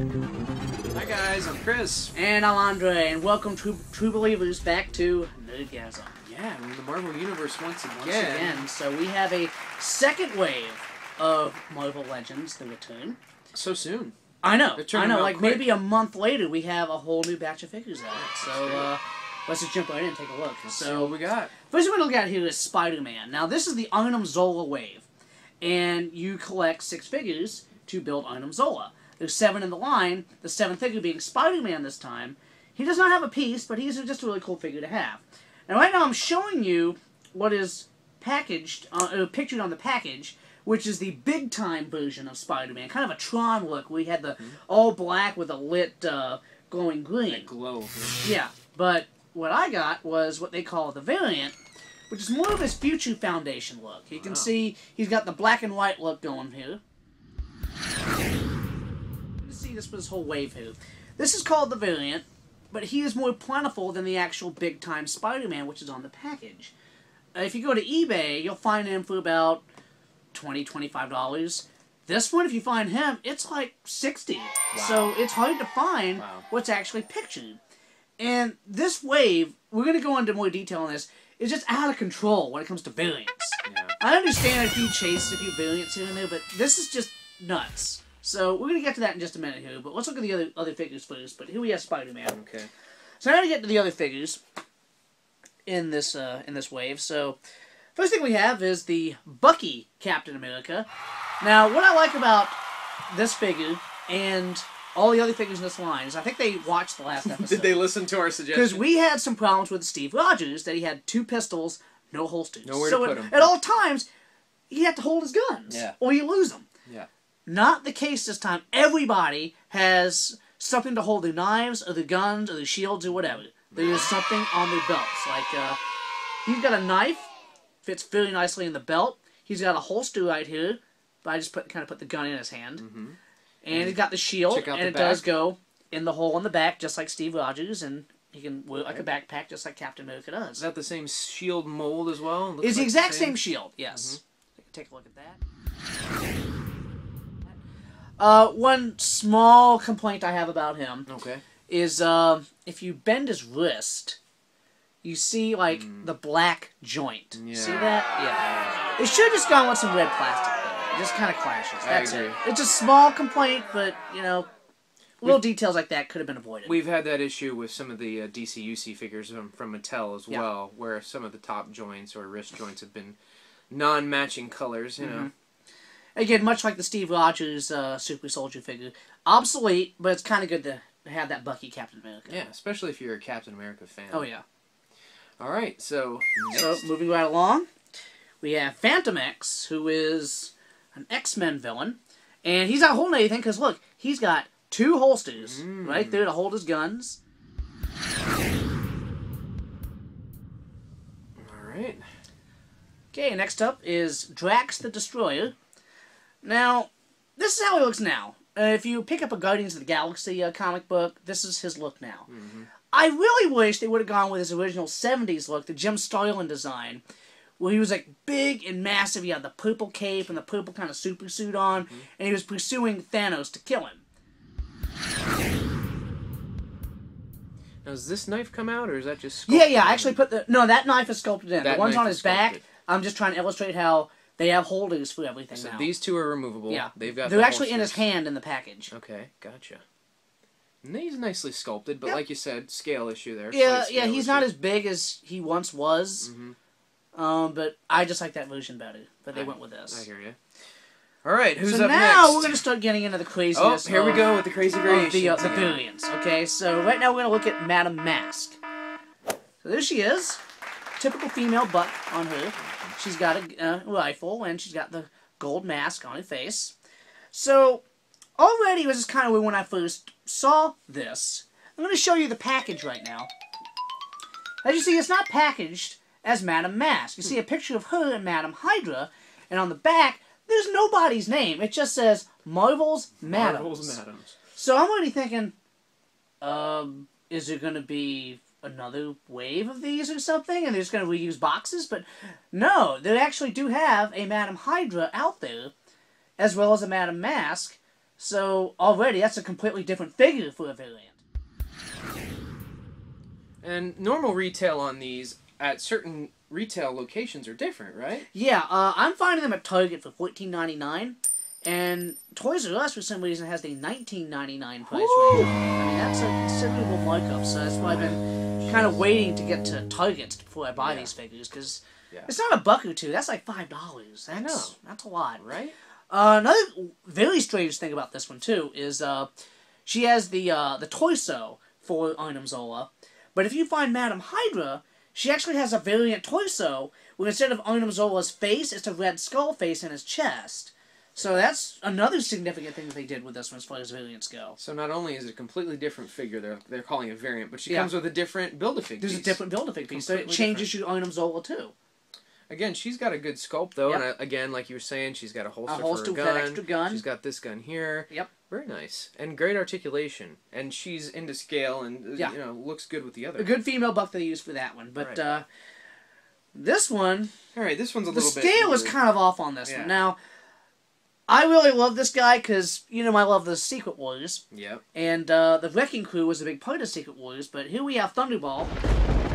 Hi guys, I'm Chris. And I'm Andre, and welcome True Believers back to Nerdgasm. Yeah, we're in the Marvel Universe once again. So we have a second wave of Marvel Legends, The Return. So soon. I know, like quick. maybe a month later we have a whole new batch of figures out. So let's just jump right in and take a look. Let's see what we got. First one we'll look at here is Spider-Man. Now this is the Arnim Zola wave, and you collect 6 figures to build Arnim Zola. There's 7 in the line, the 7th figure being Spider-Man this time. He does not have a piece, but he's just a really cool figure to have. Now right now I'm showing you what is packaged, pictured on the package, which is the big-time version of Spider-Man. Kind of a Tron look, where he had the all black with a lit, glowing green. That glow. Yeah, but what I got was what they call the variant, which is more of his Future Foundation look. You can see he's got the black and white look going here. This was his whole wave here. This is called the variant, but he is more plentiful than the actual big-time Spider-Man, which is on the package. If you go to eBay, you'll find him for about $20, $25. This one, if you find him, it's like $60. Wow. So it's hard to find what's actually pictured. And this wave, we're going to go into more detail on this, is just out of control when it comes to variants. Yeah. I understand if you chase a few variants here and there, but this is just nuts. So we're going to get to that in just a minute here, but let's look at the other figures first. But here we have Spider-Man. Okay. So now to get to the other figures in this wave. So first thing we have is the Bucky Captain America. Now what I like about this figure and all the other figures in this line is I think they watched the last episode. Did they listen to our suggestions? Because we had some problems with Steve Rogers that he had 2 pistols, no holsters. Nowhere to put them. At all times, he had to hold his guns. Yeah. Or you lose them. Yeah. Not the case this time. Everybody has something to hold their knives, or their guns, or their shields, or whatever. There is something on their belts. Like, he's got a knife, fits very nicely in the belt. He's got a holster right here, but I just kind of put the gun in his hand. Mm-hmm. And he's got the shield, and it does go in the hole in the back, just like Steve Rogers, and he can wear it like a backpack, just like Captain America does. Is that the same shield mold as well? It's the exact same shield, yes. Take a look at that. One small complaint I have about him is if you bend his wrist, you see, like, the black joint. Yeah. See that? Yeah. It should have just gone with some red plastic there. It just kind of clashes. That's it. It's a small complaint, but, you know, little details like that could have been avoided. We've had that issue with some of the DCUC figures from Mattel as well, where some of the top joints or wrist joints have been non-matching colors, you know. Again, much like the Steve Rogers Super Soldier figure. Obsolete, but it's kind of good to have that Bucky Captain America. Yeah, especially if you're a Captain America fan. Oh, yeah. Alright, so next. So, moving right along, we have Phantom X, who is an X-Men villain. And he's not holding anything, because look, he's got 2 holsters right there to hold his guns. Alright. Okay, next up is Drax the Destroyer. Now, this is how he looks now. If you pick up a Guardians of the Galaxy comic book, this is his look now. I really wish they would have gone with his original 70s look, the Jim Starlin design, where he was like big and massive. He had the purple cape and the purple kind of super suit on, and he was pursuing Thanos to kill him. Now, does this knife come out, or is that just sculpted? Yeah, I actually put the... No, that knife is sculpted in. That the one's on his back. I'm just trying to illustrate how they have holders for everything so now. These 2 are removable. Yeah. They're actually in his hand in the package. Okay, gotcha. And he's nicely sculpted, but like you said, scale issue there. Yeah, he's not as big as he once was. But I just like that version better. But they went with this. I hear you. Alright, who's up next? So now we're going to start getting into the craziness. Oh, here we go with the crazy variations. The variants. Okay, so right now we're going to look at Madame Mask. So there she is. Typical female butt on her. She's got a rifle, and she's got the gold mask on her face. So, already was kind of weird when I first saw this. I'm going to show you the package right now. As you see, it's not packaged as Madame Mask. You see a picture of her and Madame Hydra, and on the back, there's nobody's name. It just says Marvel's Madames. Marvel's Madames. So I'm already thinking, is there going to be another wave of these or something, and they're just going to reuse boxes? But no, they actually do have a Madame Hydra out there, as well as a Madame Mask. So already that's a completely different figure for a variant. And normal retail on these at certain retail locations are different, right? Yeah, I'm finding them at Target for $14.99, and Toys R Us for some reason has the $19.99 price range. I mean, that's a considerable markup, so that's why I've been kind of waiting to get to Target before I buy these figures, because it's not a buck or two, that's like $5. I know. That's a lot. Right? Another very strange thing about this one, too, is she has the torso for Arnim Zola, but if you find Madame Hydra, she actually has a variant torso, where instead of Arnim Zola's face, it's a red skull face in his chest. So that's another significant thing that they did with this one as far as variants go. So not only is it a completely different figure, they're calling it a variant, but she comes with a different Build-A-Fig piece. There's a different Build-A-Fig piece, so it changes your Arnim Zola too. Again, she's got a good sculpt, though, and again, like you were saying, she's got a holster for her gun. With that extra gun. She's got this gun here. Yep. Very nice. And great articulation. And she's into scale and, you know, looks good with the other. A good female buck they used for that one. But this one... Alright, this one's a little bit... The scale is kind of off on this one. Now, I really love this guy because, you know, I love the Secret Wars. Yep. And the Wrecking Crew was a big part of Secret Wars, but here we have Thunderball,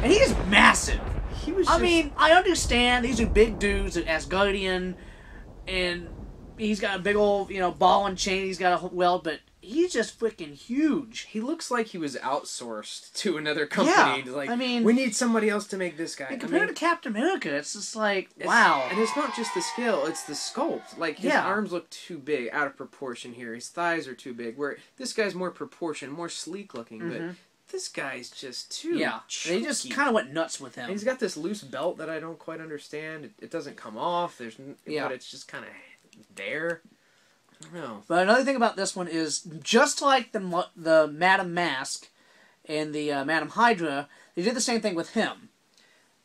and he is massive. He was I mean, I understand these are big dudes, Asgardian, and he's got a big old, you know, ball and chain he's got to weld, but he's just freaking huge. He looks like he was outsourced to another company. Yeah, like, I mean... we need somebody else to make this guy. And compared to Captain America, it's just like, wow. And it's not just the scale, it's the sculpt. Like, his arms look too big, out of proportion here. His thighs are too big, where this guy's more proportioned, more sleek looking, but... This guy's just too chunky. They just kind of went nuts with him. And he's got this loose belt that I don't quite understand. It doesn't come off. But it's just kind of there. I don't know. But another thing about this one is, just like the Madam Mask and the Madam Hydra, they did the same thing with him.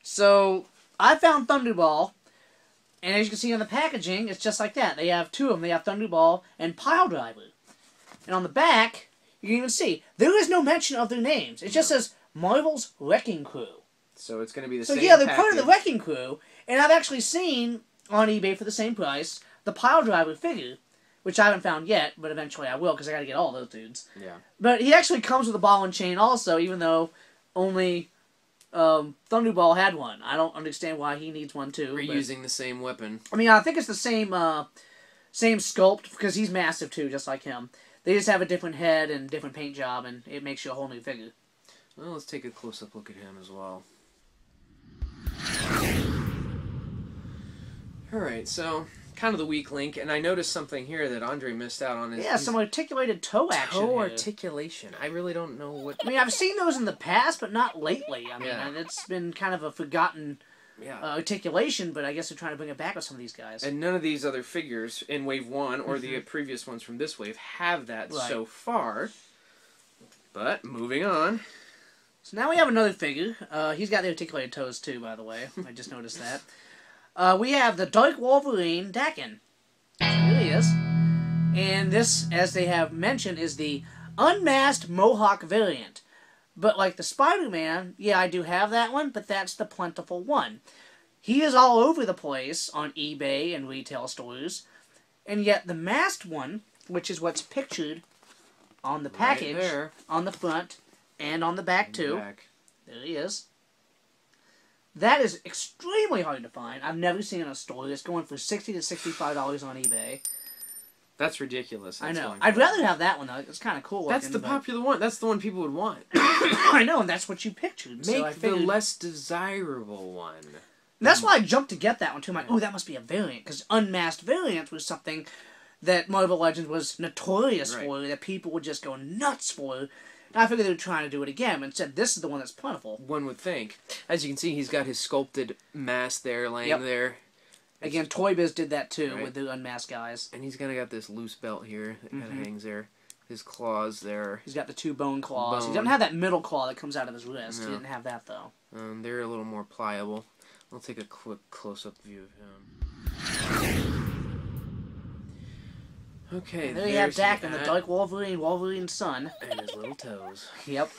So, I found Thunderball, and as you can see on the packaging, it's just like that. They have two of them. They have Thunderball and Piledriver. And on the back... you can even see, there is no mention of their names. It just says, Marvel's Wrecking Crew. So it's going to be the same So yeah, they're part of the Wrecking Crew, and I've actually seen, on eBay for the same price, the Piledriver figure, which I haven't found yet, but eventually I will, because I gotta get all those dudes. Yeah. But he actually comes with a ball and chain also, even though only Thunderball had one. I don't understand why he needs one too. Reusing the same weapon. I mean, I think it's the same sculpt, because he's massive too, just like him. They just have a different head and different paint job, and it makes you a whole new figure. Well, let's take a close-up look at him as well. Alright, so, kind of the weak link, and I noticed something here that Andre missed out on. Some articulated toe action. Toe articulation. I really don't know what... I mean, I've seen those in the past, but not lately. I mean, it's been kind of a forgotten... articulation, but I guess they're trying to bring it back with some of these guys. And none of these other figures in Wave 1 or the previous ones from this wave have that so far. But, moving on. So now we have another figure. He's got the articulated toes too, by the way. I just noticed that. We have the Dark Wolverine Dakin. Here he is. And this, as they have mentioned, is the unmasked Mohawk variant. But like the Spider-Man, yeah, I do have that one, but that's the plentiful one. He is all over the place on eBay and retail stores. And yet the masked one, which is what's pictured on the package, on the front, and on the back too. There he is. That is extremely hard to find. I've never seen it in a store. It's going for $60 to $65 on eBay. That's ridiculous. I know. I'd rather have that one, though. It's kind of cool. That's the popular one. That's the one people would want. I know, and that's what you pictured. Make the less desirable one. And that's why I jumped to get that one, too. I'm like, oh, that must be a variant, because unmasked variants was something that Marvel Legends was notorious for, that people would just go nuts for. And I figured they were trying to do it again, but instead this is the one that's plentiful. One would think. As you can see, he's got his sculpted mask there, laying there. Again, Toy Biz did that too with the unmasked guys. And he's kind of got this loose belt here that kind of hangs there. His claws there. He's got the two bone claws. He doesn't have that middle claw that comes out of his wrist. No. He didn't have that though. They're a little more pliable. We'll take a quick close-up view of him. Okay, and there you have Dakin, the Dark Wolverine's son. And his little toes. Yep.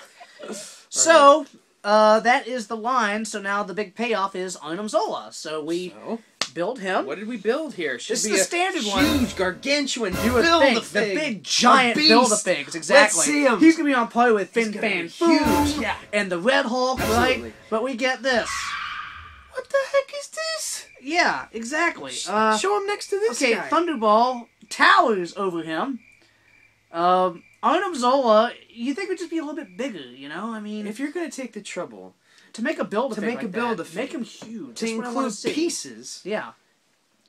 So, that is the line. So now the big payoff is Arnim Zola. So we build him. What did we build here? Should This be is the a standard one. Huge, gargantuan The big giant Build-A-Figs. Exactly. Let's see him. He's going to be on par with Fin Fan huge. Yeah. And the Red Hulk, right? But we get this. What the heck is this? Yeah, exactly. Show him next to this guy. Okay, Thunderball towers over him. Arnim Zola, you think would just be a little bit bigger, you know? I mean, if you're going to take the trouble to make a Build-A-Fig make him huge. To include pieces. Yeah.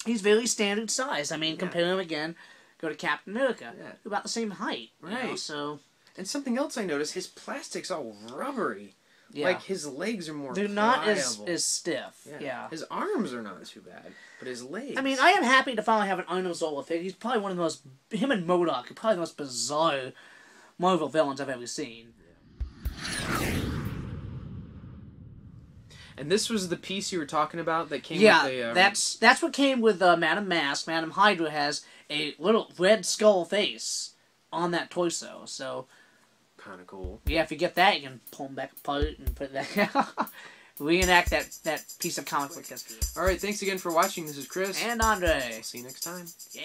He's very standard size. I mean, compare him again, go to Captain America. Yeah. They're about the same height. Right. You know, so... And something else I noticed, his plastic's all rubbery. Yeah. Like, his legs are more They're not as stiff. Yeah. His arms are not too bad, but his legs... I mean, I am happy to finally have an Arnim Zola figure. He's probably one of the most... Him and MODOK are probably the most bizarre Marvel villains I've ever seen. Yeah. And this was the piece you were talking about that came with the... that's what came with Madam Mask. Madam Hydra has a little red skull face on that torso, so... Kind of cool. Yeah, if you get that, you can pull them back apart and put that... reenact that piece of comic book history. Alright, thanks again for watching. This is Chris. And Andre. See you next time. Yeah.